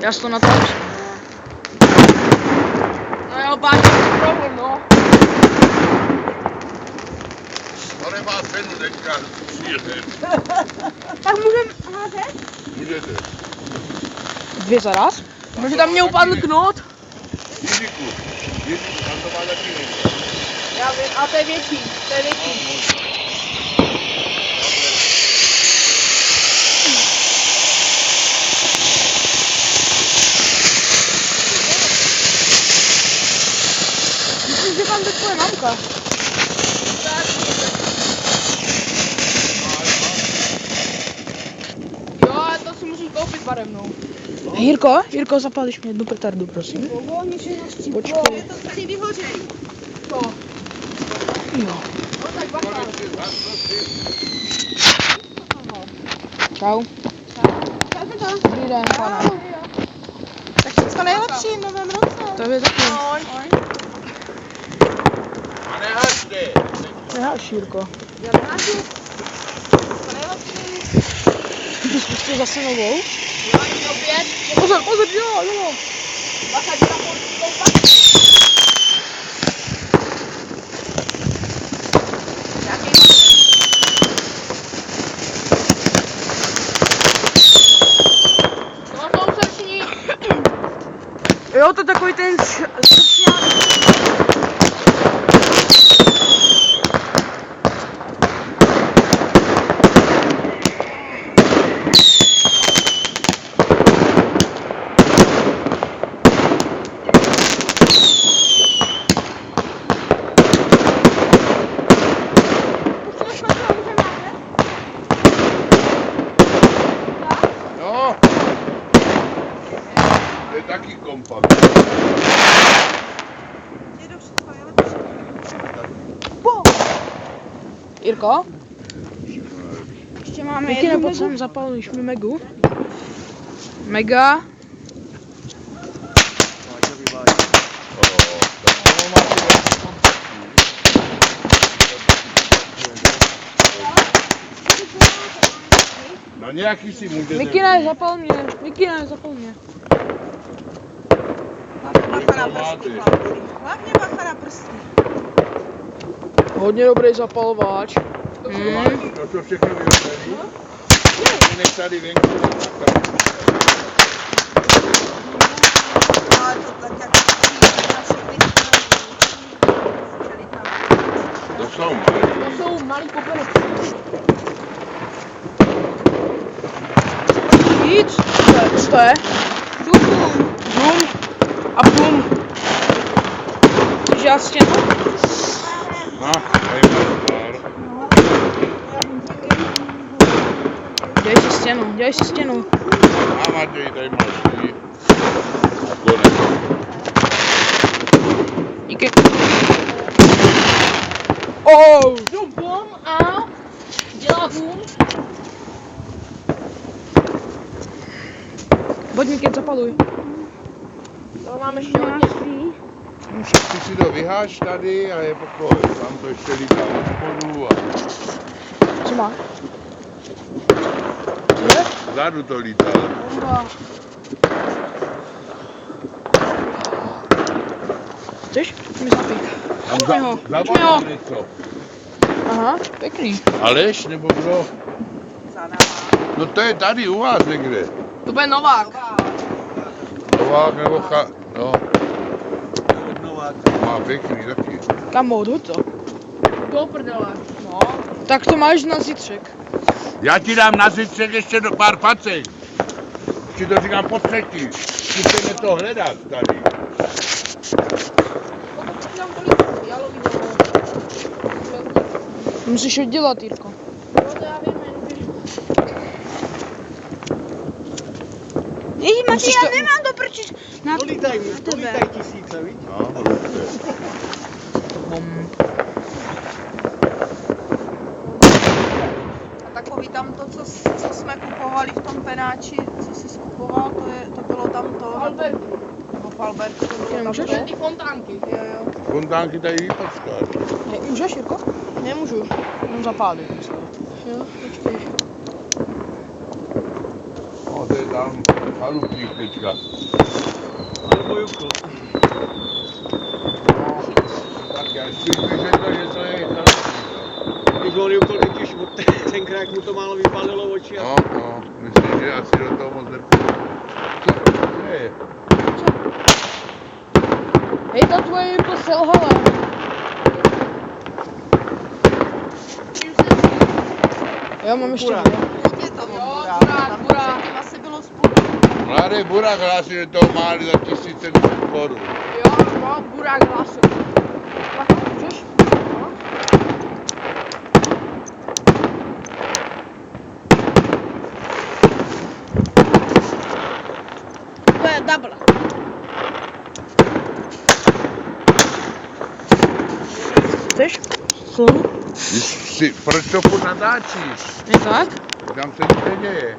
Já si to natočím. No jo, pár problém, no. To nemá cenu teďka šířit. Tak můžeme házet? Můžete. 2 za raz? Protože tam mě upadl knot. Jiříku, tam to má taky nejde. Já vím, a to je větší, to je větší. Myslím, že tam jde tvoje mamka. Jo, to si musíš koupit barevnou. Jirko, zapálíš mi jednu petardu, prosím. Počkej. Je to celý vyhořej. To. Jo. No tak bacha. Čau. Dobrý den, pane. Tak všechno nejlepší v novém roce. To je taky. A nehažte. Neháš, Jirko. Já nehážu. Všechno nejlepší. Ty jsi pustil zase novou? Jo, jde opět. Pozor, jo. Bacha, jde na polskou. Jo, to je takový ten sršňák. No. To je taky kompakt. Jirko? Ještě máme Díky, jednu nebo sem zapálíš mi Megu? Mega. No nějaký si můžete. Mikine, zapal mě. Bacha na prsty. Hlavně bacha na prsty. Hodně dobrý zapalovač. To všechno vyhodili. Nech tady venku. Ale to tak jak naše To jsou malé. To jsou malý koperec. Víc? Co to je? Zoom. A boom. Žád stěnu? No, tady máš pár. Dělej si stěnu. A Matěj, tady máš ty. A konec. Díky. Oh! Jdu bum a dělá bum. Vodníky, zapaluj. To máme ještě hodně. Ty si to vyháš tady a je pokoj. Tam to ještě lítá od spodu a Co máš? vzadu to lítá. Chceš? Mi zapij. Tam ho. zavolá něco. Aha, pěkný. Aleš nebo kdo? No to je tady u vás někde. To bude Novák. Novák nebo no. Má pěkný taky. Kamo, odhoď to. Do prdele. No. Tak to máš na zítřek. Já ti dám na zítřek ještě do pár facek. Ti to říkám po třetí. Musíme to hledat tady. Musíš oddělat, Jirko. Její, Matěj, Musíš já to- nemám do prčiš. Na Dolítaj tebe. tisíce, víš? No, Bom. A takový tam to, co jsme kupovali v tom penáči, co jsi skupoval, to bylo tam to. Alberku. No, v Alberku to bylo Nemůžeš? tam to. Ty fontánky. Jo. fontánky tady vypačkáš. Můžeš, Jirko? Nemůžu. Mám zapálit. Jo, počkej. No, to je tam halupník teďka. Alebo Jukl. Tak já spíš bych řekl, že to je halupník. Když on Jukl totiž od tenkrát, jak mu to málo vypálilo oči. No, myslím, že asi do toho moc nepůjde. Co to je? Hej, ta tvoje Jirko selhala. Jo, mám ještě Burák. dvě. Je tam Jo, burák, burák, tam burák. předtím asi bylo spolu. Mladý Burák hlásí, že toho má za 1700 korun. Jo, no, burák hlásil. Tak, můžeš? No. To je double. Chceš? Slonu? Proč to furt natáčíš? Je tak? Tam se nic neděje.